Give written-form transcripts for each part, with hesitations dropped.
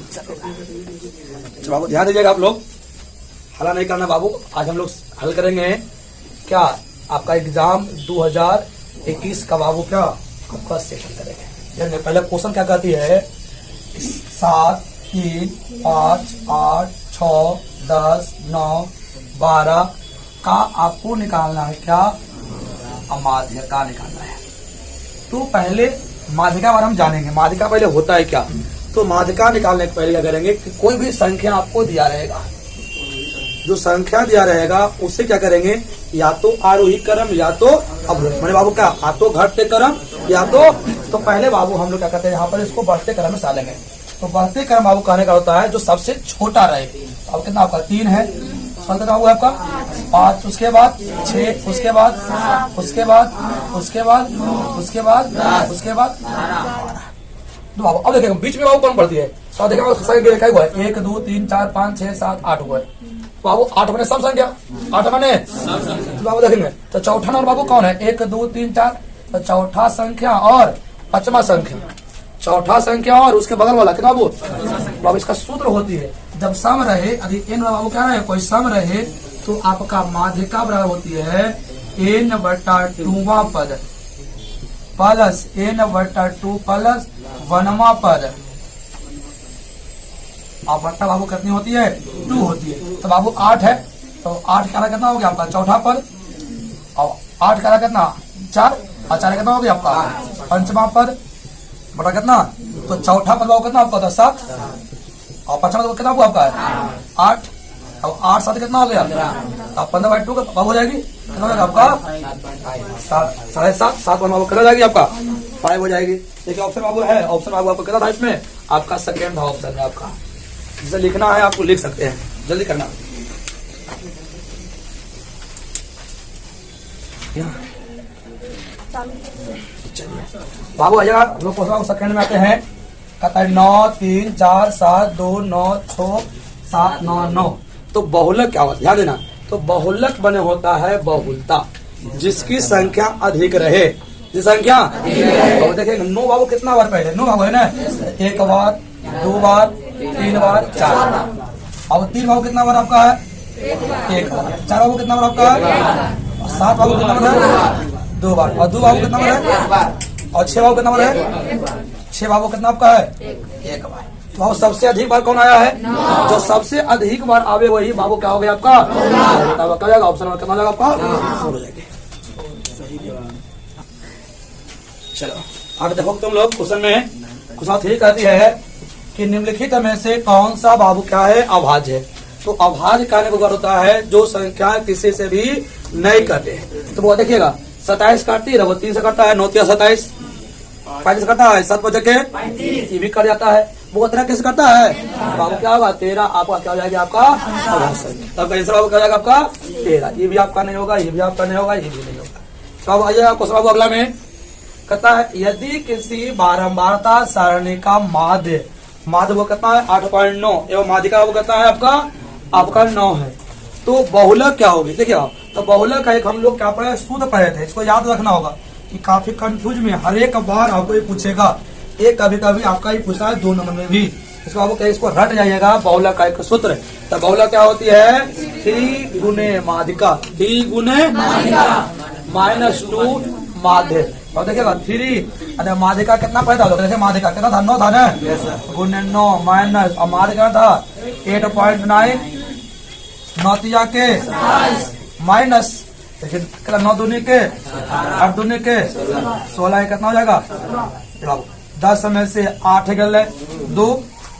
अच्छा बाबू ध्यान दीजिएगा आप लोग, हला नहीं करना बाबू। आज हम लोग हल करेंगे क्या आपका एग्जाम 2021 का बाबू क्या आपका सेशन करेंगे। पहले क्वेश्चन क्या कहती है 7, 3, 5, 8, 6, 10, 9, 12 का आपको निकालना है क्या अमाध्य का निकालना है। तो पहले माध्यिका बारे हम जानेंगे, माध्यिका पहले होता है क्या। तो माध्यिका निकालने के पहले क्या करेंगे कि कोई भी संख्या आपको दिया रहेगा, जो संख्या दिया रहेगा उससे क्या करेंगे या तो आरोही क्रम या तो अवरोही, मैंने बाबू क्या या तो घटते क्रम या तो पहले बाबू हम लोग क्या करते हैं यहाँ पर इसको बढ़ते क्रम में डालेंगे। तो बढ़ते क्रम बाबू कहने का होता है जो सबसे छोटा रहे। अब कितना आपका 3 है, कितना हुआ आपका 5, उसके बाद 6, उसके बाद 12। बाबू अब देखिए बीच में बाबू कौन पड़ती है, तो देखिए लिखा हुआ है 1, 2, 3, 4, 5, 6, 7, 8 हुआ है। बाबू 8 बने सब संख्या, 8 बने तो बाबू देखेंगे तो चौथा नंबर बाबू कौन है 1, 2, 3, 4, तो चौथा संख्या और पांचवा संख्या, चौथा संख्या और उसके बगल वाला कितना बाबू इसका सूत्र होती है जब सम रहे यदि n बाबू क्या रहे कोई सम रहे तो आपका माध्यिका बराबर होती है n/2वां पद प्लस n/2 प्लस 1वां पद। आप बट्टा बाबू कितनी होती है 2 होती है। तो बाबू 8 है तो 8 का कितना हो गया आपका चौथा पद, और 8 का कितना 4 और 4 कितना हो गया आपका पंचमा पद बटा कितना, तो चौथा पद बाबू कितना आपका 7 और पांचवा पद कितना आपका है 8 और 8 7 कितना हो गया आप 15/2 का बाबू हो जाएगी कितना हो जाएगा आपका 7.5 7 बाबू कितना जाएगी आपका 5 हो जाएगी। देखिए ऑप्शन बाबू है, ऑप्शन बाबू आपको कितना था इसमें आपका सेकेंड था ऑप्शन में आपका। जिसे लिखना है आपको लिख सकते हैं, जल्दी करना। बाबू आइएगा हम लोग क्वेश्चन सेकंड में आते हैं। कहता है 9, 3, 4, 7, 2, 9, 6, 7, 9, 9। तो बहुलक क्या होता है ध्यान देना। तो बहुलक बने होता है बहुलता जिसकी संख्या अधिक रहे, जिस संख्या तो देखिए 9 बाबू कितना बार पहले 9 बाबू है ना 1 बार 2 बार 3 बार 4। अब 3 बाबू कितना बार आपका है 1 बार, 4 बाबू कितना बार आपका है 7 बाबू कितना बार है 2 बार, और 2 बाबू कितना बार है और 6 बाबू कितना बार है 6 बाबू कितना आपका है 1 बार। तो बाबू सबसे अधिक बार कौन आया है जो सबसे अधिक बार आवे वही बाबू क्या हो गया आपका क्या जाएगा ऑप्शन कितना जाएगा आपका हो जाएगी। चलो आगे देखो तुम लोग क्वेश्चन में क्वेश्चन 3 कहती है कि निम्नलिखित में से कौन सा बाबू क्या है अभाज्य है। तो अभाज्य कहने को होता है जो संख्या किसी से भी नहीं कटे। तो वो देखिएगा 27 काटती है वो 3 से कटता है 9 3 27, 35 कटता है 7 बजे के ये भी कट जाता है। वो 13 कैसे करता है बाबू क्या होगा 13 आपका क्या हो जाएगा आपका तब आंसर बाबू क्या हो जाएगा आपका 13। ये भी आपका नहीं होगा, ये भी आपका नहीं होगा, ये भी नहीं होगा। तो अब आइएगा क्वेश्चन बाबू अगला में कहता है यदि किसी बारंबारता सारणी का माध्य वो कितना है 8.9 एवं माध्यिका वो कितना है आपका 9 है तो बहुलक क्या होगी। देखिए आप तो बहुलक का एक हम लोग क्या पढ़े सूत्र पढ़े थे, इसको याद रखना होगा कि काफी कंफ्यूज में हर एक बार आपको ये पूछेगा, एक कभी कभी आपका ही पूछा है 2 नंबर में भी। इसको आपको इसको रट जाइएगा बहुलक का एक सूत्र। तो बहुलक क्या होती है 3 गुने माध्यिका 3 गुने -2 माध्य। और देखिएगा 3 अरे माध्यिका कितना पैदा होगा देखिए माध्यिका कितना था 9 था ना गुने 9 माइनस और माध्यिका था 8.9 9 के माइनस देखिए कितना 9 दूनी के 8 दूनी के 16 कितना हो जाएगा 10 में से 8 गले 2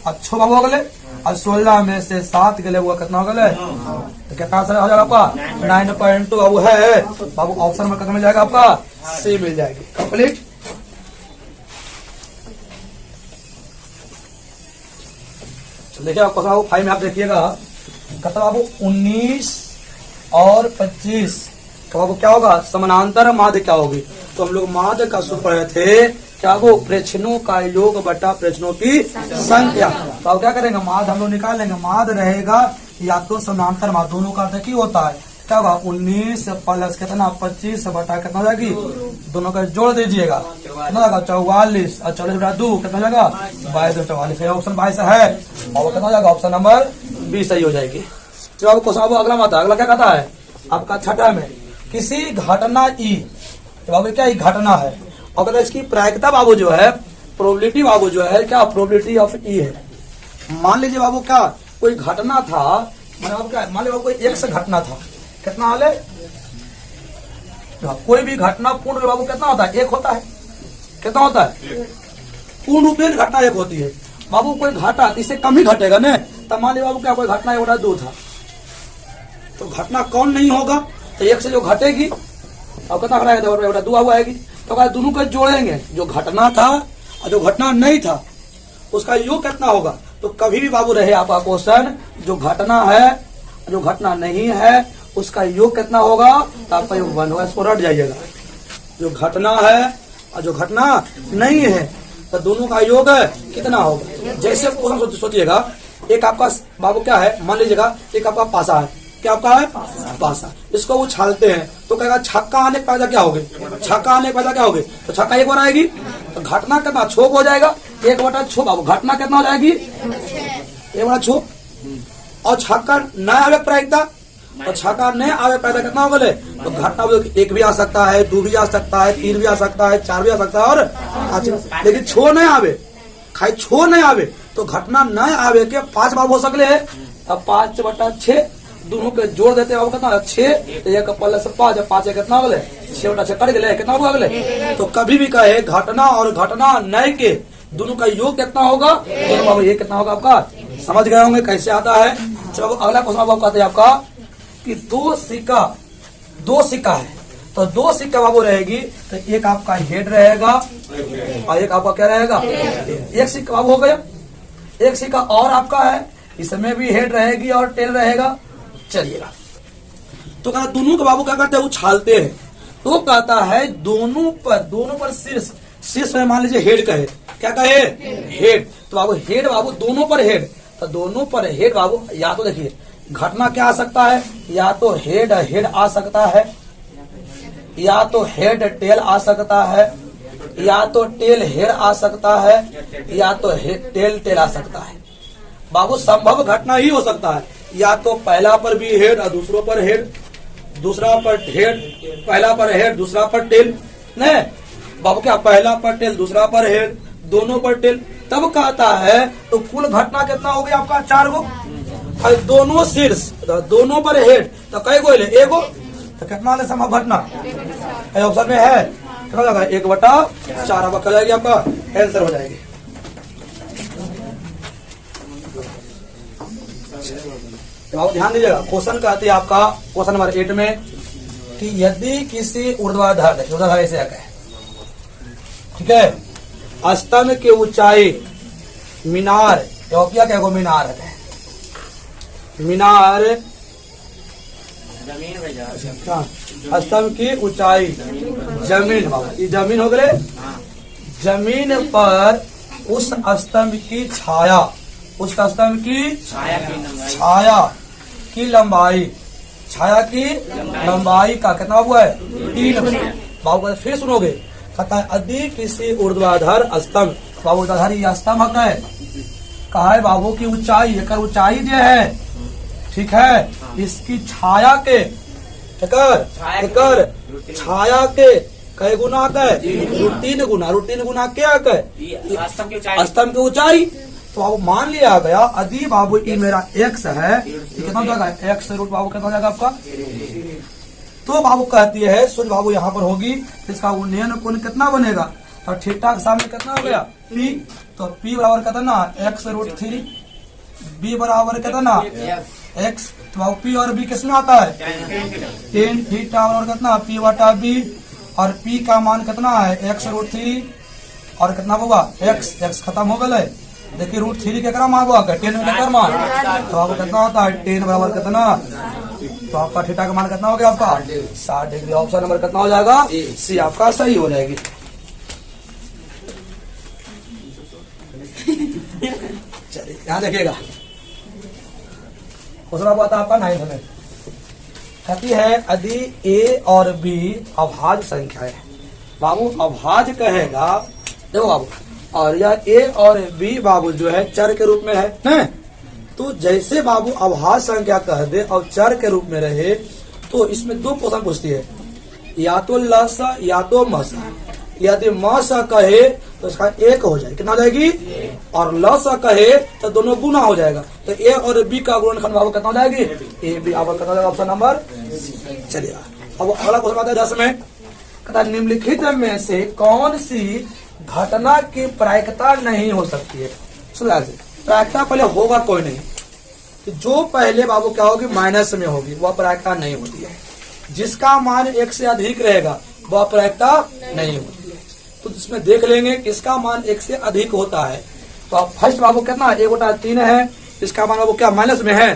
और 6 बाबू हो गए और 16 में से 7 गले वो कितना हो गए तो कितना आंसर हो जाएगा आपका 9.2 बाबू है बाबू। ऑप्शन में कितना मिल जाएगा आपका सी मिल जाएगी कंप्लीट। देखिए आपको बाबू 5 में आप देखिएगा कहता बाबू 19 और 25 तो बाबू क्या होगा समानांतर माध्य क्या होगी। तो हम लोग माध्य का सूत्र पढ़े थे क्या वो प्रेक्षणों का योग बटा प्रेक्षणों की संख्या। तो अब क्या करेंगे माध्य हम लोग निकाल लेंगे। माध्य रहेगा या तो समानांतर माध्य दोनों का अर्थ ही होता है क्या होगा 19 प्लस कितना 25 बटा कितना हो जाएगी, दोनों का जोड़ दीजिएगा कितना होगा 44 और 40 बटा 2 कितना हो जाएगा 22 44। ऑप्शन 22 है और कितना हो जाएगा ऑप्शन नंबर 20 सही हो जाएगी। जब आपको क्वेश्चन अगला आता है, अगला क्या कहता है आपका छठा में, किसी घटना ई, बाबू क्या घटना है और कहते हैं इसकी प्रायिकता बाबू जो है, प्रोबेबिलिटी बाबू जो है क्या प्रोबेबिलिटी ऑफ ई है। मान लीजिए बाबू क्या कोई घटना था, मतलब क्या मान लीजिए बाबू कोई एक से घटना था, कितना हाल है, कोई भी घटना पूर्ण बाबू कितना होता है, एक होता है, कितना होता है पूर्ण रूप में घटना एक होती है। बाबू कोई घटा इससे कम ही घटेगा ना, तब मान लीजिए बाबू क्या कोई घटना 1/2 था, तो घटना कौन नहीं होगा, तो एक से जो घटेगी और कितना घटाएगा 1/2 बाबू आएगी, तो क्या दोनों को जोड़ेंगे, जो घटना था और जो घटना नहीं था उसका योग कितना होगा। तो कभी भी बाबू रहे आपका क्वेश्चन, जो घटना है जो घटना नहीं है उसका योग कितना होगा, तो आपका योग 1 होगा, इसको रट जाइएगा। जो घटना है और जो घटना नहीं है तो दोनों का योग कितना होगा। जैसे क्वेश्चन सोचिएगा, एक आपका बाबू क्या है, मान लीजिएगा एक आपका पासा है, क्या आपका है पासा, इसको उछालते हैं तो कहेगा छक्का आने के पैदा क्या होगे, छक्का आने के पैदा क्या होगे, तो छक्का एक बार आएगी, तो घटना कितना छोक हो जाएगा 1/6 बाबू, घटना कितना हो जाएगी 1/6, और छक्का न आवे प्रायिकता, और छक्का नहीं आवे पैदा कितना हो गए, तो घटना एक भी आ सकता है, 2 भी आ सकता है, 3 भी आ सकता है, 4 भी आ सकता है और 5, लेकिन छो नहीं आवे, खाई छो नहीं आवे, तो घटना न आवे के 5 बाबू हो सकले है। अब 5/6 दोनों के जोड़ देते हैं कितना 6, एक प्लस 5 5 कितना हो गए 6/6 कट गए, कितना हो गए। तो कभी भी कहे घटना और घटना नए के दोनों का योग कितना होगा, दोनों बाबू ये कितना होगा आपका, समझ गए होंगे कैसे आता है। चलो अगला क्वेश्चन बाबू कहते हैं आपका कि दो सिक्का है, तो 2 सिक्का बाबू रहेगी, तो एक आपका हेड रहेगा और एक आपका क्या रहेगा, एक सिक्का बाबू हो गया, एक सिक्का और आपका है, इसमें भी हेड रहेगी और टेल रहेगा। चलिएगा तो कहता दोनों के बाबू क्या करते हैं उछालते हैं, तो कहता है दोनों पर शीर्ष में मान लीजिए हेड कहे, क्या कहे हेड, तो बाबू हेड बाबू दोनों पर हेड, तो दोनों पर हेड बाबू या तो देखिए घटना क्या आ सकता है, या तो हेड आ सकता है, या तो हेड टेल आ सकता है, या तो टेल हेड आ सकता है, या तो टेल टेल आ सकता है। बाबू संभव घटना ही हो सकता है, या तो पहला पर भी हेड और दूसरों पर हेड, दूसरा पर हेड, पहला पर हेड दूसरा पर टेल, नहीं बाबू क्या पहला पर टेल दूसरा पर हेड दोनों पर टेल, तब कहता है तो कुल घटना कितना हो गया आपका 4 गो, और दोनों शीर्ष दोनों पर हेड तो कई गो एगो, तो कितना ले संभव घटना ऑप्शन में है कितना जाएगा 1/4 आपका जाएगी, आपका आंसर हो जाएगी। तो आप ध्यान दीजिएगा, क्वेश्चन कहते हैं आपका क्वेश्चन नंबर 8 में कि यदि किसी ऊर्ध्वाधर ऐसे है, ठीक है, स्तंभ की ऊंचाई मीनार क्या को मीनार है, मीनार स्तंभ की ऊंचाई जमीन, जमीन हो गए, जमीन पर उस स्तंभ की छाया, उस स्तंभ की छाया की लंबाई, छाया की लंबाई का कितना बाबू है 3 बाबू। फिर सुनोगे कहता है यदि किसी ऊर्ध्वाधर स्तंभ, बाबू ऊर्ध्वाधर ये स्तंभ है, कहा है बाबू की ऊंचाई, एक ऊंचाई जो है ठीक है, इसकी छाया के छाया के कई गुना के 3 गुना क्या के स्तंभ की ऊंचाई। तो बाबू मान लिया गया यदि बाबू ये मेरा x है, कितना हो जाएगा x रूट बाबू कितना हो जाएगा आपका, तो बाबू कहती है सूर्य बाबू यहाँ पर होगी, इसका उन्नयन कोण कितना बनेगा, तो थीटा के सामने कितना हो गया p, तो p बराबर कितना x√3, b बराबर कितना x, तो बाबू p और b किसमें आता है tan थीटा बराबर कितना p/b, और p का मान कितना है x√3 और कितना होगा x खत्म हो गए। देखिए √3 के मान हुआ 10 में क्या मान, तो आपको कितना होता है 10 बराबर कितना, तो आपका थीटा का मान कितना हो गया आपका 60 डिग्री। ऑप्शन नंबर कितना हो जाएगा सी आपका सही हो जाएगी। चलिए यहाँ देखिएगा क्वेश्चन आता है आपका 9th में, कहती है यदि ए और बी अभाज्य संख्या है। बाबू अभाज्य कहेगा, देखो बाबू, और यह ए और बी बाबू जो है चर के रूप में है न? तो जैसे बाबू अभाज्य संख्या कह दे और चर के रूप में रहे तो इसमें दो क्वेश्चन पूछती है, या तो लसा या तो मसा। यदि मसा कहे तो इसका एक हो जाएगी, कितना हो जाएगी, और लसा कहे तो दोनों गुना हो जाएगा। तो ए और बी का गुणनखंड बाबू कितना हो जाएगी, ए बी। अब कितना हो जाएगा, ऑप्शन नंबर। चलिए अब अगला क्वेश्चन आता है 10 में, कहता है निम्नलिखित में से कौन सी घटना की प्रायिकता नहीं हो सकती है। सुना प्रायिकता पहले होगा कोई नहीं, तो जो पहले बाबू क्या होगी, माइनस में होगी, वह प्रायिकता नहीं होती है। जिसका मान 1 से अधिक रहेगा वह प्रायिकता नहीं होती है। तो इसमें देख लेंगे किसका मान 1 से अधिक होता है। तो अब फर्स्ट बाबू कितना, 1 बटा 3 है, इसका मान बाबू क्या माइनस में है,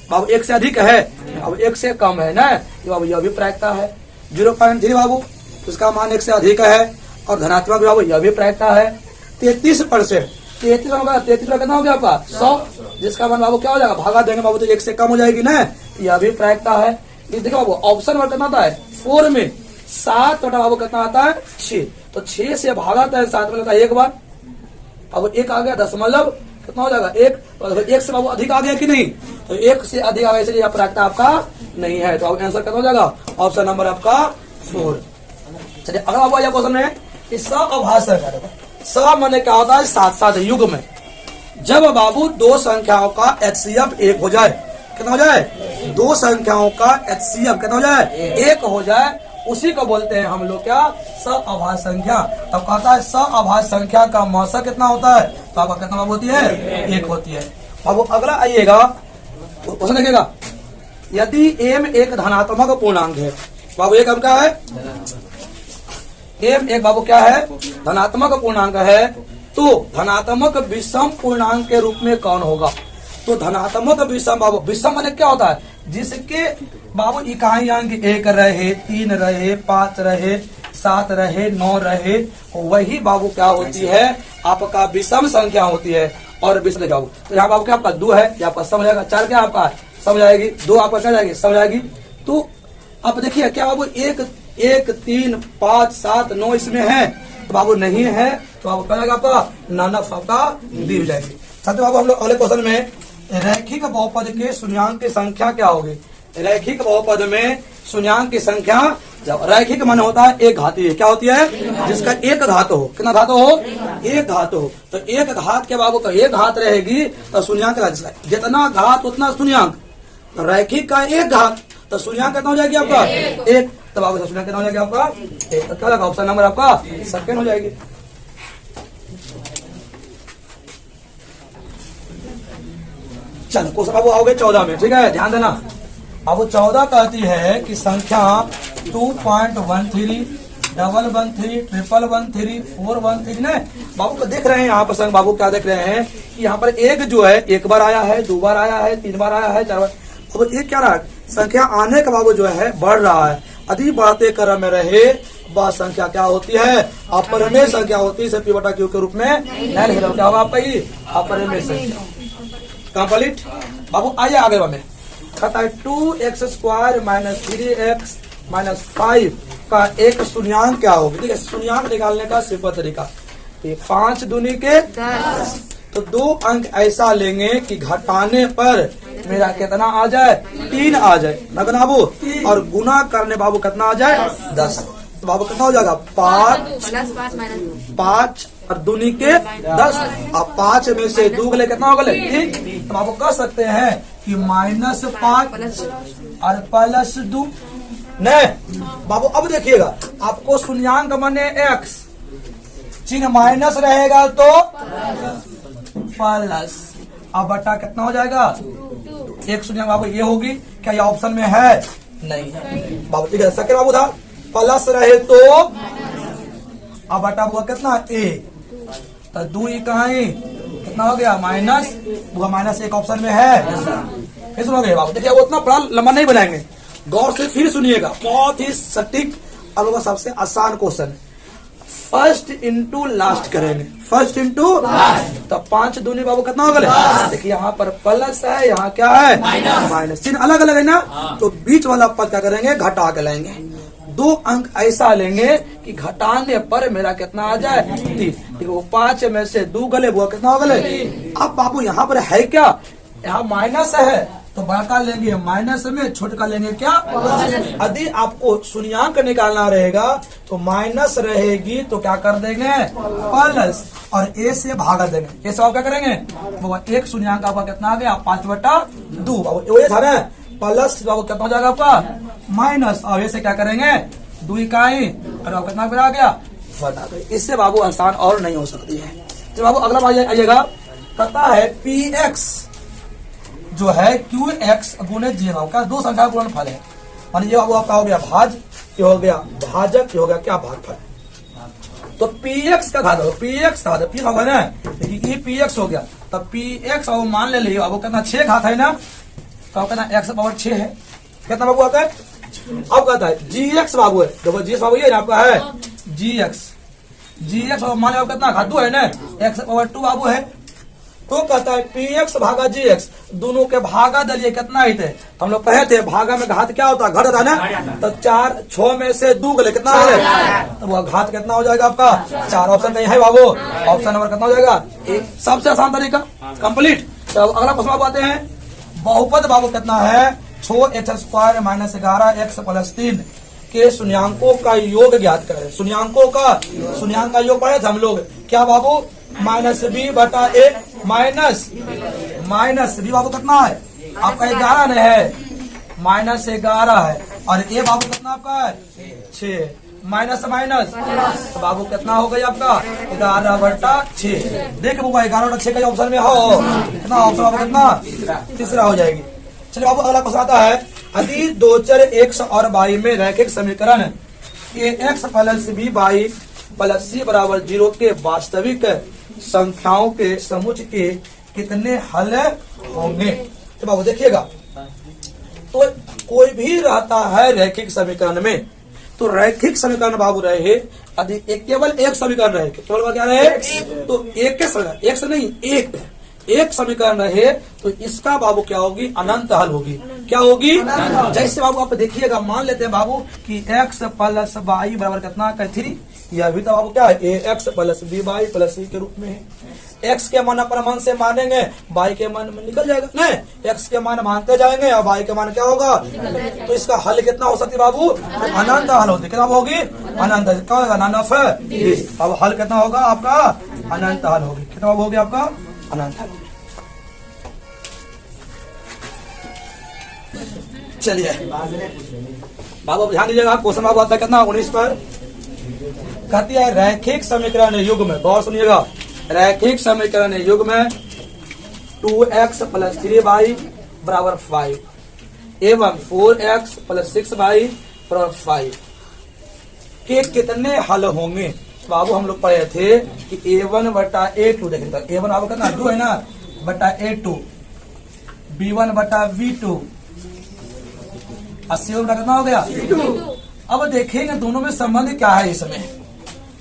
बाबू 1 से अधिक है, अब 1 से कम है ना, तो बाबू यह भी प्रायिकता है। 0.3 बाबू इसका मान 1 से अधिक है, और धनात्मक बाबू यह भी प्रायिकता है। 33%, 33 होगा, 33 कितना हो गया आपका 100, जिसका मान बाबू क्या हो जाएगा, भागा देंगे बाबू तो 1 से कम हो जाएगी ना, यह भी प्रायिकता है। ये देखो बाबू ऑप्शन में कितना आता है, 4 में 7 बटा बाबू कितना आता है 6, तो 6 से भागाता है 7 में लगता है एक बार, अब 1 आ गया, दशमलव कितना हो जाएगा 1, तो 1 से बाबू अधिक आ गया कि नहीं, तो 1 से अधिक आगे इसलिए प्रायिकता आपका नहीं है। तो आंसर कितना हो जाएगा, ऑप्शन नंबर आपका 4। चलिए अगला बाबू आया क्वेश्चन में, स अभाज्य संख्या। स माने क्या होता है, साथ साथ युग में जब बाबू दो संख्याओं का HCF 1 हो जाए, कितना हो जाए, दो संख्याओं का HCF कितना हो जाए, 1 हो जाए, उसी को बोलते हैं हम लोग क्या, स अभाज्य संख्या। तब कहता है स अभाज्य संख्या का मौसा कितना होता है, तो आपका कितना बाबू होती है, 1 होती है। बाबू अगला आइएगा क्वेश्चन देखिएगा, यदि m एक धनात्मक पूर्णांक है, बाबू एक क्या है, m एक बाबू क्या है, धनात्मक पूर्णांक है, तो धनात्मक विषम पूर्णांक के रूप में कौन होगा। तो धनात्मक विषम बाबू, विषम माने क्या होता है, जिसके बाबू इकाई अंक 1 रहे, 3 रहे, 5 रहे, 7 रहे, 9 रहे, वही बाबू क्या होती है, आपका विषम संख्या होती है। और विषम बाबू तो यहाँ बाबू क्या आपका 2 है, यहाँ पर समझ आएगा, 4 क्या आपका समझ आएगी, 2 आपका क्या जाएगी समझ आएगी। तो अब देखिए क्या बाबू 1, 3, 5, 7, 9 इसमें है, तो बाबू नहीं है, तो बाबू क्या जाएगा आपका नाना आपका दी हो जाएगी। साथ बाबू हम लोग अगले क्वेश्चन में, रैखिक बहुपद के शून्यांक की संख्या क्या होगी। रैखिक बहुपद में शून्यांक की संख्या, जब रैखिक मान होता है एक घाती है, क्या होती है, जिसका एक घात हो, कितना घात हो, एक घात हो, तो एक घात के बाबू का एक घात रहेगी तो शून्यांक जितना घात उतना शून्यांक, रैखिक का एक घात तो शून्यांक कितना हो जाएगी आपका 1, तो बाबू शून्यांक कितना हो जाएगी आपका 1, तो क्या लगा ऑप्शन नंबर आपका सेकंड हो जाएगी। चलो क्वेश्चन बाबू आओगे 14 में, ठीक है ध्यान देना। बाबू 14 कहती है कि संख्या 2.13, 113, 113, 413 ने बाबू को देख रहे हैं यहाँ पर संग बाबू क्या देख रहे हैं कि यहाँ पर एक जो है 1 बार आया है, 2 बार आया है, 3 बार आया है, 4 बार। बाबू एक क्या रहा है, संख्या आने का बाबू जो है बढ़ रहा है, यदि बढ़ते क्रम में रहे वह संख्या क्या होती है, अपरिमेय संख्या होती है, P बटा Q के रूप में नहीं लिखा, क्या होगा आपका ये अपरिमेय संख्या। कंप्लीट। बाबू आइए आगे बढ़े, कहता है 2x² - 3x - 5 का एक शून्यांक क्या होगी। ठीक है, शून्यांक निकालने का सिंपल तरीका, 5 दूनी के 10, तो 2 अंक ऐसा लेंगे कि घटाने पर मेरा कितना आ जाए, 3 आ जाए ना बाबू, और गुना करने बाबू कितना आ जाए 10, तो बाबू कितना हो जाएगा 5 और दूनी के 10, अब 5 में से 2 गले कितना हो गए 3, तो आप कह सकते हैं कि -5 और +2 नहीं बाबू। अब देखिएगा आपको शून्यांक माने x, चिन्ह माइनस रहेगा तो प्लस, अब बटा कितना हो जाएगा, एक शून्यांक बाबू ये होगी, क्या ये ऑप्शन में है नहीं बाबू। ठीक है सेकंड बाबू था प्लस रहे तो, अब बटा हुआ कितना 1, तो 2 इकाई कितना हो गया माइनस, वो -1 ऑप्शन में है। फिर सुनोगे बाबू, देखिए वो उतना बड़ा लंबा नहीं बनाएंगे, गौर से फिर सुनिएगा, बहुत ही सटीक और सबसे आसान क्वेश्चन। फर्स्ट इंटू लास्ट करेंगे, फर्स्ट इंटू लास्ट। तो 5 दूनी बाबू कितना हो गया? देखिए यहाँ पर प्लस है, यहाँ क्या है? माइनस। चिन्ह अलग अलग है ना, तो बीच वाला पद क्या करेंगे? घटा के लाएंगे। 2 अंक ऐसा लेंगे कि घटाने पर मेरा कितना आ जाए? 3। देखो 5 में से 2 गले, वो कितना हो गए? अब बाबू यहाँ पर है क्या? यहाँ माइनस है, तो बड़ा का लेंगे माइनस में, छोटे का लेंगे क्या? यदि आपको शून्यांक निकालना रहेगा तो माइनस रहेगी तो क्या कर देंगे? प्लस, और ए से भागा देंगे। ए से आप क्या करेंगे? वो एक शून्यांक आपका कितना आ गया? 5/2। वो ये था ना, प्लस बाबू कितना हो जाएगा आपका? माइनस, और ए से क्या करेंगे? 2 इकाई, और आपका कितना फिर आ गया? 1 आ गया। इससे बाबू आसान और नहीं हो सकती है। तो बाबू अगला आइएगा, कहता है px जो है qx गुणे g का 2 संख्या गुणन फल है। मानिए ये आपका हो गया भाज, ये हो गया भाजक, ये हो गया क्या? भागफल। तो px का घात, px का घात, होगा ना, देखिए ये px हो गया, तब px अब मान ले लिया, अब कितना? 6 घात है ना, तो कहना x/6 है। कितना बाबू आता है? अब कहता है gx बाबू है, देखो gx बाबू ये आपका है gx अब मान लिया कितना? घात 2 है ना, x/2 बाबू है। तो कहता है px भागा gx, दोनों के भागा दलिए कितना ही थे? तो हम लोग कहे थे भागा में घात क्या होता है? घट होता है ना, तो 6 में से 2 गले कितना है? तो वो घात कितना हो जाएगा आपका? 4। ऑप्शन कहीं है बाबू? ऑप्शन नंबर कितना हो जाएगा? 1। सबसे आसान तरीका कंप्लीट। तो अगला प्रश्न बाबू आते हैं, बहुपद बाबू कितना है? 6x² - 11x + 3 के शून्यांकों का योग ज्ञात करें। शून्यांक का योग पढ़े थे हम लोग, क्या बाबू? -b/a माइनस बी बाबू कितना है आपका? 11 नहीं है, -11 है, और ए बाबू कितना आपका है? 6। माइनस तो बाबू कितना हो गई आपका? 11/6। देख बाबू 11/6 का ऑप्शन में हो कितना? ऑप्शन बाबू कितना? तीसरा हो जाएगी। चलिए बाबू अगला क्वेश्चन आता है, यदि 2 चर x और y में रैखिक समीकरण ax + by + c = 0 के वास्तविक संख्याओं के समुच्चय के कितने हल होंगे? तो बाबू देखिएगा, तो कोई भी रहता है रैखिक समीकरण में, तो रैखिक समीकरण बाबू रहे यदि केवल एक समीकरण रहे, केवल क्या रहे? तो एक से नहीं, एक समीकरण रहे तो इसका बाबू क्या होगी? अनंत हल होगी। क्या होगी? जैसे बाबू आप देखिएगा, मान लेते हैं बाबू कि x + y बराबर कितना? 3। यह भी तो बाबू क्या है? ax + by + c के रूप में है। x के मान पर मान से मानेंगे, y के मान में निकल जाएगा नहीं, x के मान मानते जाएंगे और y के मान क्या होगा? तो इसका हल कितना हो सकती है बाबू? अनंत हल होती। कितना होगी? अनंत। क्या होगा? नन। अब हल कितना होगा आपका? अनंत हल होगी। कितना हो गया आपका? अनंत हल। चलिए बाबू ध्यान दीजिएगा, क्वेश्चन बाबू आता है कितना? 19 पर। कहती है रैखिक समीकरण युग में, गौर सुनिएगा, रैखिक समीकरण युग में 2x + 3y = 5 एवं 4x + 6y = 5 के कितने हल होंगे? बाबू हम लोग पढ़े थे कि a1/a2, देखें तो a1 बाबू कितना? 2 है ना, /a2, b1/b2, 80 कितना हो गया? अब देखेंगे दोनों में संबंध क्या है इसमें।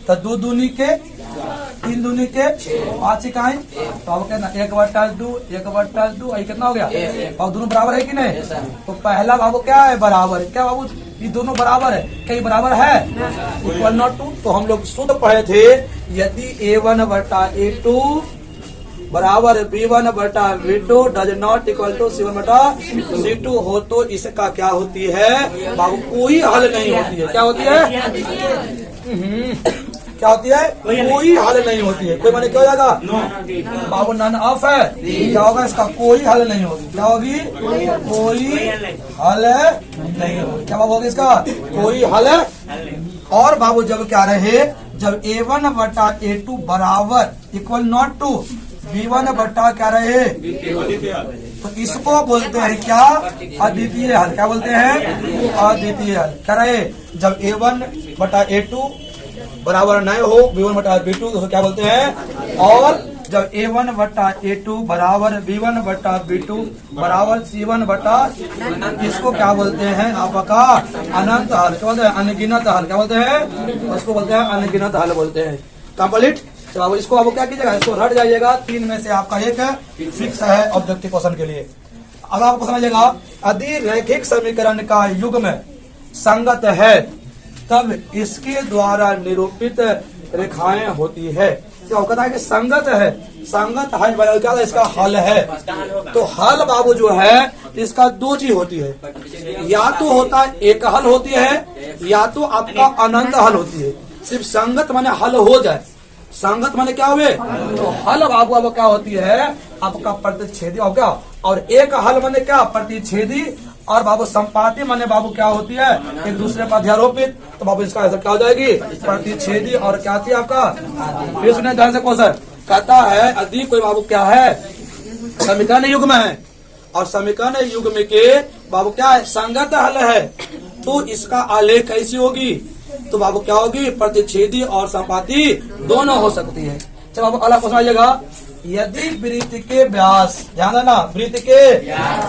तो 2 दूनी के 3 दूनी के 5 इकाई, तो अब कहना 1/2 और कितना हो गया? और दोनों बराबर है कि नहीं? तो पहला बाबू क्या है? बराबर है। क्या बाबू? ये दोनों बराबर है। क्या ये बराबर है? Equal not to. तो हम लोग शुद्ध पढ़े थे, यदि a1/a2 बराबर b1/b2 does not equal to c1/c2 हो तो इसका क्या होती है बाबू? कोई हल नहीं होती है। क्या होती है? क्या होती है? कोई हल नहीं होती है। कोई माने क्या हो जाएगा बाबू? नन ऑफ है। क्या होगा इसका? कोई हल नहीं होगी। क्या होगी? कोई हल नहीं होगी। क्या बाबू होगी इसका? कोई हल। और बाबू जब क्या रहे, जब a1/a2 बराबर इक्वल नॉट टू b1/ क्या रहे, तो इसको बोलते हैं क्या? अद्वितीय हल। क्या बोलते हैं? अद्वितीय हल। क्या रहे, जब a1/a2 बराबर न हो b1/b2 तो क्या बोलते हैं? और जब a1/a2 बराबर b1/b2 बराबर c1/, इसको क्या बोलते हैं आपका? अनंत हल। क्या बोलते हैं? अनगिनत हल। क्या बोलते हैं? उसको बोलते हैं अनगिनत हल बोलते हैं। कंप्लीट। तो बाबू इसको बाबू क्या कीजिएगा, इसको हट जाइएगा, 3 में से आपका एक फिक्स है ऑब्जेक्टिव क्वेश्चन के लिए। अब आपको समझिएगा, यदि रैखिक समीकरण का युग्म संगत है तब इसके द्वारा निरूपित रेखाएं होती है। क्या कहता है कि संगत है, संगत हल बना क्या इसका हल है। तो हल बाबू जो है इसका 2 चीज होती है, या तो होता है एक हल होती है, या तो आपका अनंत हल होती है। सिर्फ संगत माने हल हो जाए, संगत माने क्या हुए, तो हल बाबू अब क्या होती है आपका प्रतिच्छेदी और क्या, और एक हल माने क्या प्रतिच्छेदी, और बाबू संपाती माने बाबू क्या होती है एक दूसरे पर अध्यारोपित। तो बाबू इसका आंसर क्या हो जाएगी प्रतिच्छेदी, और क्या थी आपका, फिर सुनिए ध्यान से क्वेश्चन कहता है यदि कोई बाबू क्या है समीकरण युग्म है, और समीकरण युग्म के बाबू क्या है संगत हल है, तो इसका आलेख कैसी होगी, तो बाबू क्या होगी प्रतिच्छेदी और संपाती दोनों हो सकती है। चलो बाबू अगला क्वेश्चन आइएगा, यदि वृत्त के व्यास, ध्यान देना वृत्त के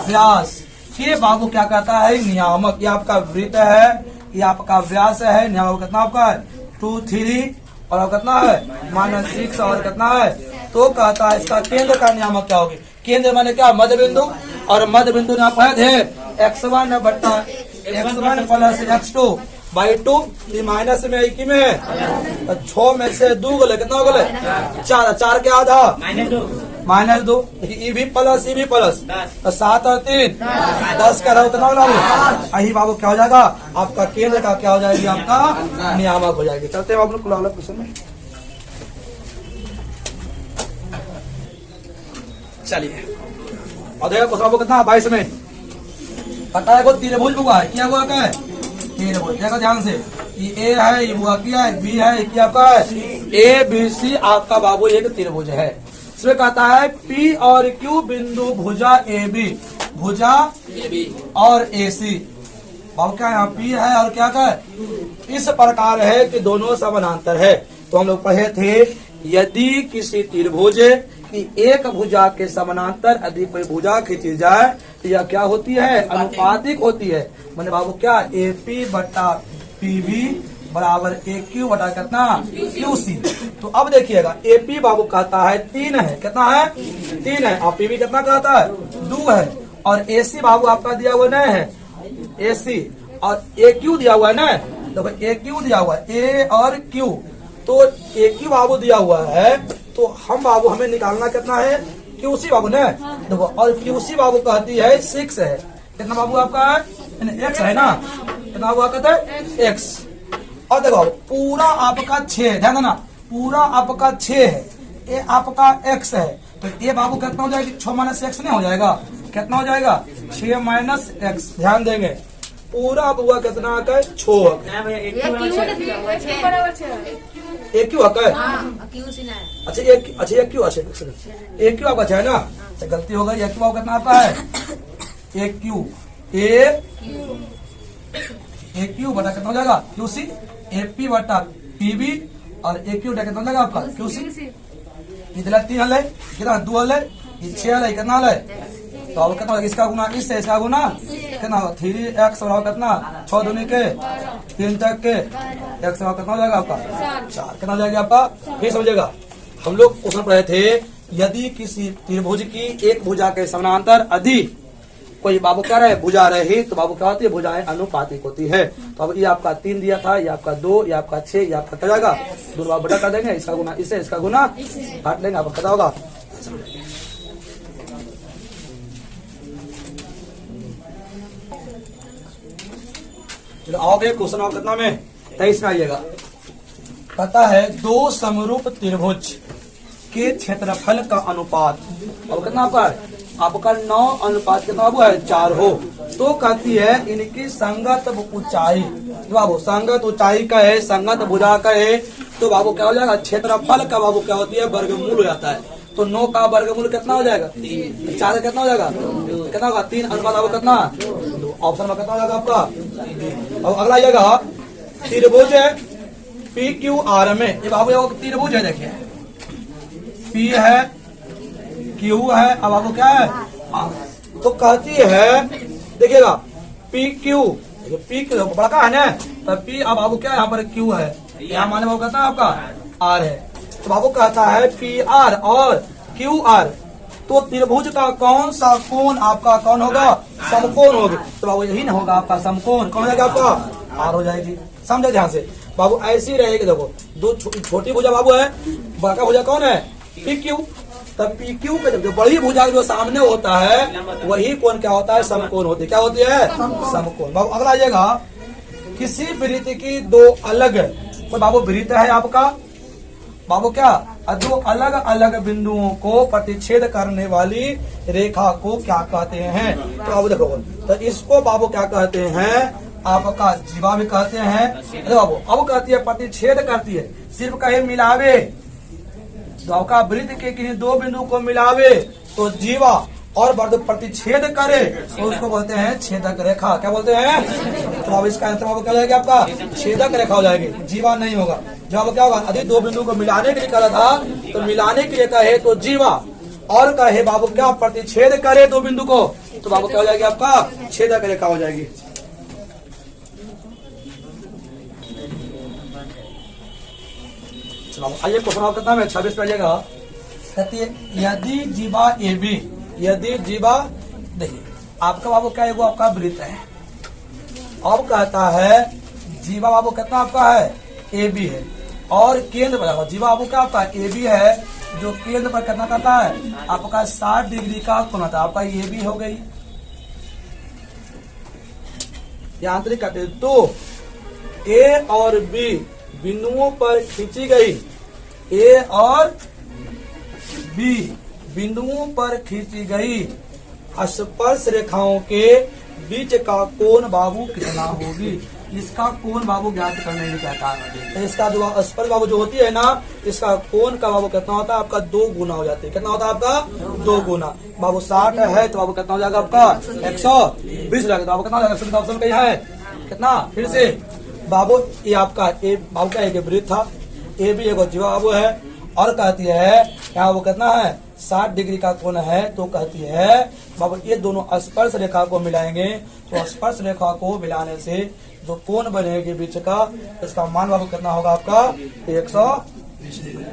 व्यास के बाबू क्या कहता है नियामक, ये आपका वृत्त है, ये आपका व्यास है, नियामक कितना आपका है 2, 3 और कितना है -6 और कितना है, तो कहता है इसका केंद्र का नियामक क्या होगी। केंद्र माने क्या मध्य बिंदु, और मध्य बिंदु यहाँ पर है x1 बट्टा x1 plus x2 by 2, minus में एक ही में है, 6 में से 2 गले कितना हो गले 4, 4 के आधा -2, ई भी प्लस 7 और 3 10 का रहो कितना हो, यही बाबू क्या हो जाएगा आपका केंद्र का क्या हो जाएगी आपका नियामक हो जाएगी। चलते हैं बाबू अगला क्वेश्चन में, चलिए और देखो क्वेश्चन आपको कितना 22 में पता है को त्रिभुज हुआ है, क्या हुआ क्या है त्रिभुज, देखो ध्यान से, ये ए है, ये हुआ क्या है बी है, क्या आपका है ए बी सी आपका बाबू एक त्रिभुज है। इसमें कहता है पी और क्यू बिंदु भुजा ए बी, भुजा और ए सी बाबू क्या यहाँ पी है और क्या है इस प्रकार है कि दोनों समानांतर है। तो हम लोग पढ़े थे यदि किसी त्रिभुज की एक भुजा के समानांतर यदि कोई भुजा खींची जाए तो यह क्या होती है अनुपातिक होती है, मैंने बाबू क्या ए पी बटा पी बी बराबर ए क्यू बटा कितना क्यू सी। तो अब देखिएगा ए पी बाबू कहता है 3 है, कितना है 3 है, और पी बी कितना कहता है 2 है, और ए सी बाबू आपका दिया हुआ नहीं है ए सी, और ए क्यू दिया हुआ है ना, देखो ए क्यू दिया हुआ है ए और क्यू, तो ए क्यू बाबू दिया हुआ है, तो हम बाबू हमें निकालना कितना है क्यू सी बाबू ने, देखो और क्यू सी बाबू कहती है 6 है, कितना बाबू आपका है एक्स है ना, कितना हुआ कहते हैं एक्स, और देखो पूरा आपका 6, ध्यान देना पूरा आपका 6 है, ये आपका x है, तो ये बाबू कितना हो जाएगा 6 माइनस x नहीं हो जाएगा, कितना हो जाएगा 6 माइनस x, ध्यान देंगे पूरा हुआ कितना आता है 6 एक क्यों हक है, अच्छा एक क्यों आपका 6 है ना, अच्छा गलती हो गई, एक क्यों कितना आता है एक क्यू बटा कितना हो जाएगा क्यू सी, ए पी बटा पी बी और ए क्यू कितना हो जाएगा आपका क्यू सी, इधर 3 हल है, कितना 2 हल है, 6 हल है, कितना हल है, तो अब कितना इसका गुना इससे इसका गुना कितना 3x बराबर कितना 6 दूनी के 3 तक के x बराबर कितना हो जाएगा आपका 4, कितना हो जाएगा आपका, फिर समझिएगा हम लोग क्वेश्चन पढ़े थे यदि किसी त्रिभुज की एक भुजा के समानांतर यदि कोई बाबू क्या रहे भुजा रही तो बाबू क्या होती है भुजाएं अनुपातिक होती है। तो अब ये आपका 3 दिया था, ये आपका 2, ये आपका 6, ये आपका क्या जाएगा दोनों बार बटा कर देंगे, इसका गुना इससे इसका गुना काट लेंगे, आपको पता होगा। चलो आओगे क्वेश्चन आप कितना में 23 में आइएगा, पता है 2 समरूप त्रिभुज के क्षेत्रफल का अनुपात अब कितना आपका 9 अनुपात कितना बाबू है 4 हो, तो कहती है इनकी संगत ऊंचाई, बाबू संगत ऊंचाई का है, संगत भुजा का है, तो बाबू क्या हो जाएगा क्षेत्रफल का बाबू क्या होती है वर्गमूल हो जाता है, तो 9 का वर्गमूल कितना हो जाएगा 3, 4 का कितना हो जाएगा कितना होगा 3 अनुपात आपको कितना ऑप्शन में कितना हो जाएगा आपका। अब अगला आइएगा त्रिभुज है पी क्यू आर में, ये बाबू त्रिभुज है, देखिए पी है क्यू है, अब आपको क्या है तो कहती है देखिएगा पी क्यू बड़का है ना, तो पी अब आपको क्या है यहाँ पर क्यू है, यहाँ माने वो कहता है आपका आर है, तो बाबू कहता है पी आर और क्यू आर। तो त्रिभुज का कौन सा कोण आपका कौन होगा? समकोण होगा। तो बाबू यही ना होगा आपका समकोण। कौन हो जाएगा आपका? आर हो जाएगी। समझे ध्यान से बाबू, ऐसी रहेगी। देखो दो छोटी भुजा बाबू है, बड़ा भुजा कौन है? P Q. तब पी क्यू का जो बड़ी भुजा जो सामने होता है वही कोण क्या होता है? समकोण होती है। क्या होती है? समकोण। बाबू अगला आइएगा, किसी वृत्त की दो अलग, तो बाबू वृत्त है आपका बाबू क्या? दो अलग अलग बिंदुओं को प्रतिच्छेद करने वाली रेखा को क्या कहते हैं? तो बाबू देखो, तो इसको बाबू क्या कहते हैं? आपका जीवा भी कहते हैं। अरे बाबू अब कहती है प्रतिच्छेद करती है, सिर्फ कहे मिलावे, तो आपका वृत्त के किसी दो बिंदु को मिलावे तो जीवा, और प्रतिच्छेद करे तो उसको बोलते हैं छेदक रेखा। क्या बोलते हैं? तो अब इसका आंसर क्या हो जाएगा आपका? छेदक रेखा हो जाएगी, जीवा नहीं होगा। जब क्या होगा? यदि दो बिंदु को मिलाने के लिए कहा था तो मिलाने के लिए कहे तो जीवा, और कहे बाबू क्या? प्रतिच्छेद करे दो बिंदु को, तो बाबू क्या हो जाएगी आपका? छेदक रेखा हो जाएगी। आइए क्वेश्चन आप कितना में 26 पे आइएगा। कहती है यदि जीवा ए बी, यदि जीवा, देखिए आपका बाबू क्या है? वो आपका वृत्त है। अब कहता है जीवा बाबू कितना आपका है? ए बी है, और केंद्र पर जीवा बाबू क्या आपका? ए बी है, जो केंद्र पर कितना करता है? आपका 60 डिग्री का कोण होता है। आपका ये भी हो गई आंतरिक काटे। तो ए और बी बिंदुओं पर खींची गई, ए और बी बिंदुओं पर खींची गई स्पर्श रेखाओं के बीच का कोण बाबू कितना होगी? इसका कोण बाबू ज्ञात करने में कहता है। तो इसका जो स्पर्श बाबू जो होती है ना, इसका कोण का बाबू कितना होता है? आपका 2 गुना हो जाती है। कितना होता है आपका? 2 गुना। बाबू 60 है तो बाबू कितना हो जाएगा आपका? 120 हो जाएगा। तो बाबू कितना हो जाएगा? ऑप्शन कहीं है कितना? फिर से बाबू ये आपका ए बाबू का एक वृत्त था, ए भी एक जीवा बाबू है, और कहती है क्या वो कितना है? 60 डिग्री का कोण है। तो कहती है बाबू ये दोनों स्पर्श रेखा को मिलाएंगे, तो स्पर्श रेखा को मिलाने से जो कोण बनेगी बीच का, इसका मान बाबू कितना होगा आपका? 120 डिग्री।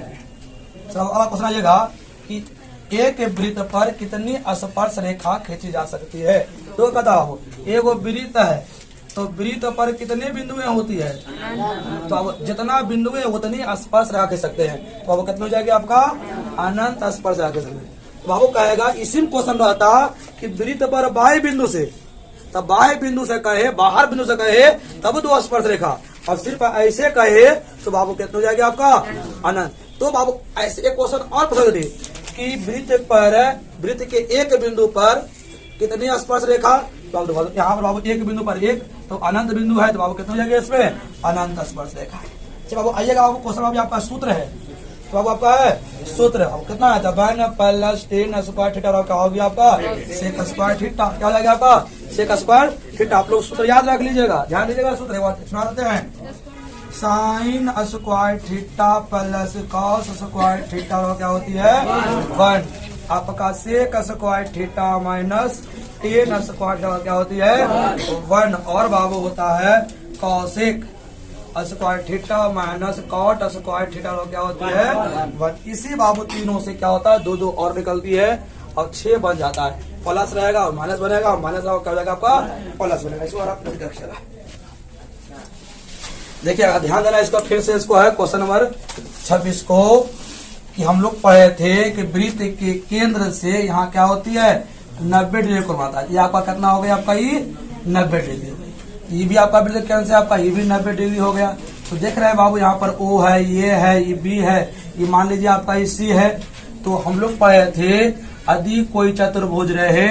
चलो अब क्वेश्चन आइएगा कि एक वृत्त पर कितनी स्पर्श रेखा खींची जा सकती है? तो कहता हो एक वृत्त है, तो वृत्त पर कितने बिंदुएं होती है? तो अब जितना बिंदुएं उतनी स्पर्श रेखा खींच सकते हैं। तो अब कितना हो जाएगा आपका? अनंत स्पर्श रेखा खींच सकते हैं। तो बाबू कहेगा इसी में क्वेश्चन रहता कि वृत्त पर बाह्य बिंदु से, तब बाह्य बिंदु से कहे, बाहर बिंदु से कहे तब 2 स्पर्श रेखा, और सिर्फ ऐसे कहे तो बाबू कितना हो जाएगा आपका? अनंत। तो बाबू ऐसे एक क्वेश्चन और पूछ दी कि वृत्त के एक बिंदु पर कितनी स्पर्श रेखा? तो यहाँ पर बाबू एक बिंदु पर एक, तो अनंत बिंदु है, तो बाबू कितना हो जाएगा इसमें? अनंत स्पर्श रेखा है। चलो बाबू आइएगा, बाबू क्वेश्चन बाबू आपका सूत्र है, तो बाबू आपका है सूत्र कितना है? 1 + 10 स्क्वायर थीटा क्या होगी आपका? Sec square theta. क्या हो जाएगा आपका? Sec square theta. आप लोग सूत्र याद रख लीजिएगा, ध्यान दीजिएगा। सूत्र सुना देते हैं, sine square theta plus cos square theta क्या होती है? 1। आपका sec square theta minus tan square theta क्या होती है? 1। और बाबू होता है cosec square theta minus cot square theta क्या होती है? 1। इसी बाबू तीनों से क्या होता है? 2 और निकलती है और 6 बन जाता है। प्लस रहेगा और माइनस बनेगा, और माइनस क्या हो जाएगा आपका? प्लस बनेगा। इसको आप देखिए ध्यान देना इसको, फिर से इसको है क्वेश्चन नंबर 26 को, कि हम लोग पढ़े थे कि वृत्त के केंद्र से यहाँ क्या होती है? 90 डिग्री कोण बनता है। ये आपका कितना हो गया? आपका ये 90 डिग्री। ये भी आपका वृत्त के केंद्र से आपका ये भी 90 डिग्री हो गया। तो देख रहे हैं बाबू यहाँ पर O है, ये है, ये B है, ये मान लीजिए आपका ये C है। तो हम लोग पढ़े थे यदि कोई चतुर्भुज रहे,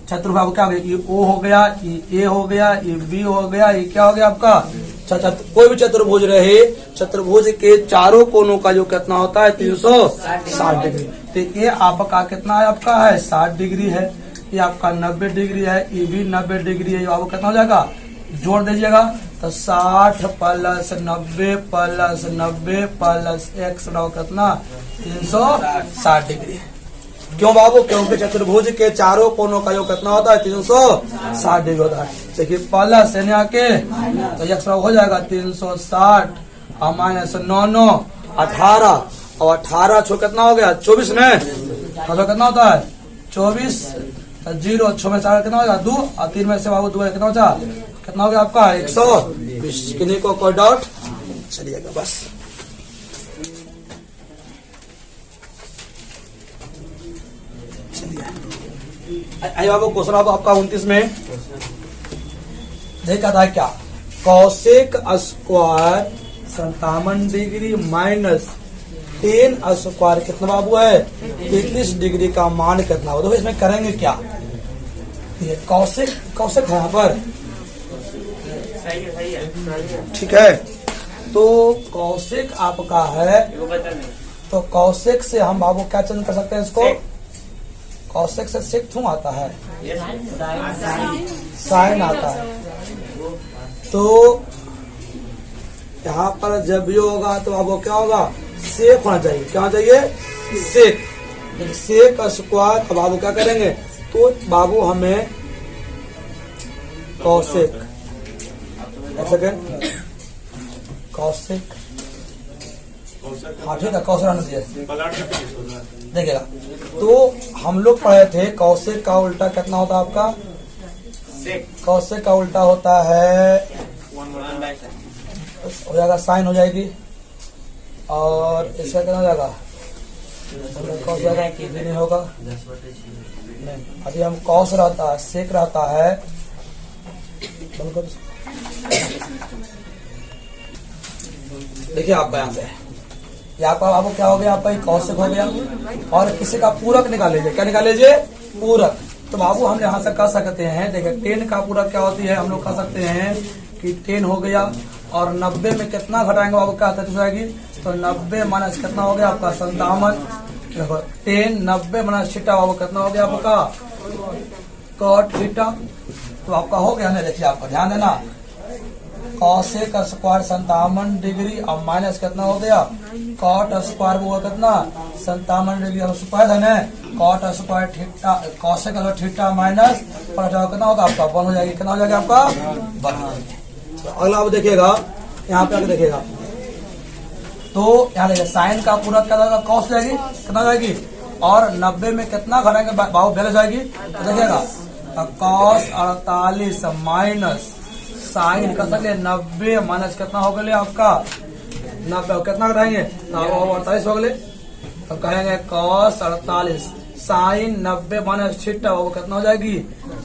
चतुर्भुज क्या हो गया? ये O हो गया, ये A हो गया, ये B हो गया, ये क्या हो गया आपका? कोई भी चतुर्भुज रहे, चतुर्भुज के चारों कोनों का जो कितना होता है? 360 डिग्री। तो ये आपका कितना है? आपका है 60 डिग्री है, ये आपका 90 डिग्री है, ये भी 90 डिग्री है। आपको कितना हो जाएगा? जोड़ दीजिएगा तो 60 + 90 + 90 + x कितना? 360 डिग्री। क्यों बाबू? क्योंकि चतुर्भुज के चारों कोनों का जो कितना होता है? 360 डिग्री होता है। देखिए प्लस यानी आके तो x हो जाएगा 360 और माइनस 9 9 18, और 18 छो कितना हो गया 24 ने, तो कितना होता है 24, 0 6 में 4 कितना हो गया 2 और 3 में से बाबू 2 कितना हो गया, कितना हो गया आपका 120। किन्हीं को कोई डाउट चलिएगा बस। आइए बाबू क्वेश्चन आपका 29 में देखा था क्या, cosec square 57 degree minus 10 square कितना बाबू है 31 डिग्री का मान कितना हो। तो इसमें करेंगे क्या, ये कौशिक है यहाँ पर, ठीक है। तो कौशिक आपका है, तो कौशिक से हम बाबू क्या चेंज कर सकते हैं इसको, कौशिक से सेक थू आता है, साइन आता है। तो यहाँ पर जब भी होगा तो अब वो क्या होगा सेक होना चाहिए, क्या होना चाहिए सेक। सेक स्क्वायर अब बाबू क्या करेंगे, तो बाबू हमें कौशिक कौशिक हाँ ठीक है कौशिक आना चाहिए देखिएगा। तो हम लोग पढ़े थे कौशिक का उल्टा कितना होता है आपका, कौशिक का उल्टा होता है हो जाएगा साइन हो जाएगी, और इसका कितना हो जाएगा कौश जाएगा कि नहीं होगा नहीं। अभी हम कौश रहता है सेक रहता है, देखिए आपका यहाँ से यहाँ पर आपको क्या हो गया, आपका कौशिक हो गया और किसी का पूरक निकाल लीजिए, क्या निकाल लीजिए पूरक। तो बाबू हम यहाँ से कर सकते हैं, देखिए 10 का पूरक क्या होती है, हम लोग कर सकते हैं कि 10 हो गया और 90 में कितना घटाएंगे बाबू क्या आता है, तो 90 माइनस कितना हो गया आपका 57, 10 90 माइनस थीटा बाबू कितना हो गया आपका कॉट थीटा। तो आपका हो गया ना, देखिए आपका ध्यान देना, कौशिक स्क्वायर 57 डिग्री और माइनस कितना हो गया कॉट स्क्वायर वो कितना 57 डिग्री स्क्वायर है ना, cot square theta cosec theta minus पर कितना होगा आपका 1 हो जाएगी, कितना हो जाएगा आपका 1। तो अगला आप देखिएगा यहाँ पे आगे देखिएगा, तो यहाँ देखिए साइन का पूरा क्या जाएगा कॉस जाएगी कितना जाएगी, और 90 में कितना घटाएंगे बाबू बैलेंस जाएगी, तो देखिएगा कॉस 48 माइनस साइन कर सकते 90 माइनस कितना हो गया आपका 90 कितना घटाएंगे 48 हो गए, तो कहेंगे कॉस 48 साइन 90 माइनस थीटा वो कितना हो जाएगी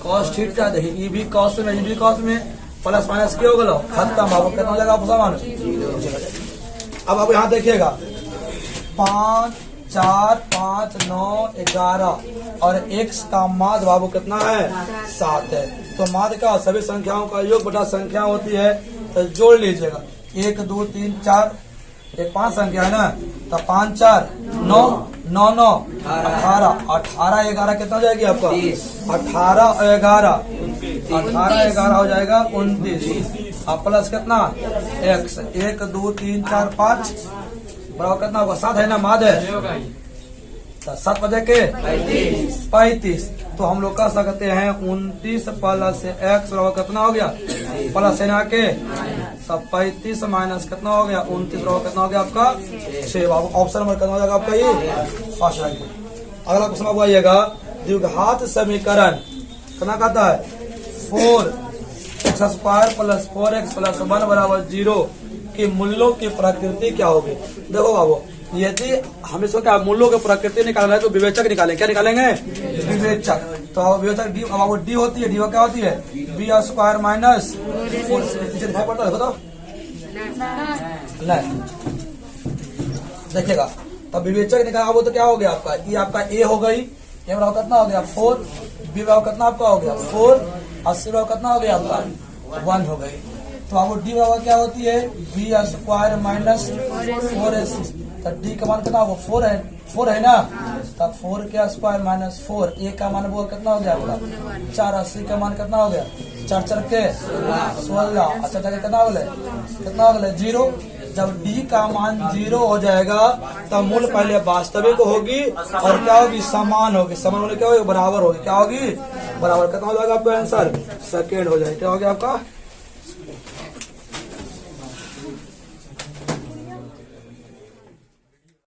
कॉस थीटा। देखिए ये भी कॉस में ये भी कॉस में प्लस माइनस क्या हो गया खत्म, बाबू कितना हो जाएगा आपको सामान। अब आप यहाँ देखिएगा 5 4 5 9 11 और x का माध्य बाबू कितना है 7 है। तो माध्य का सभी संख्याओं का योग बटा संख्या होती है, तो जोड़ लीजिएगा 1 2 3 4 एक 5 संख्या है ना, तो 5 4 9 9 9 18 18 11 कितना हो जाएगी आपका 18 11 हो जाएगा 29 और प्लस कितना x 1 2 3 4 5 बराबर कितना होगा 7 है ना माध्य, 7 बजे के 35। तो हम लोग कह सकते हैं 29 प्लस x बराबर कितना हो गया प्लस है ना के, तो 35 माइनस कितना हो गया 29 बराबर कितना हो गया आपका 6। बाबू ऑप्शन नंबर कितना हो जाएगा आपका ये फर्स्ट आएगा। अगला क्वेश्चन आपको आइएगा द्विघात समीकरण कितना कहता है 4x square plus 4x plus 1 बराबर 0 कि मूल्यों की प्रकृति क्या होगी। देखो बाबू यदि हम इसको क्या मूल्यों की प्रकृति निकालना है तो विवेचक निकालेंगे, क्या निकालेंगे विवेचक। तो विवेचक डी बाबू डी होती है, डी क्या होती है बी स्क्वायर माइनस 4 दिखाई पड़ता है बताओ नहीं देखिएगा। तो विवेचक निकाला वो तो क्या हो गया आपका ये आपका ए हो गई, ए बराबर कितना हो गया 4, बी बराबर कितना आपका हो गया 4 और सी बराबर कितना हो गया आपका 1 हो गई। तो आपको डी बराबर क्या होती है बी स्क्वायर माइनस 4ac, तो डी का मान कितना होगा 4 है ना, तब 4 के स्क्वायर माइनस 4 ए का मान वो कितना हो गया आपका 4 और सी का मान कितना हो गया 4 4 के 16 अच्छा जगह कितना हो गया 0। जब डी का मान 0 हो जाएगा तब मूल पहले वास्तविक होगी और क्या होगी समान होगी, समान होने क्या होगी बराबर होगी, क्या होगी बराबर कितना हो जाएगा आपका आंसर सेकेंड हो जाएगा, क्या हो गया आपका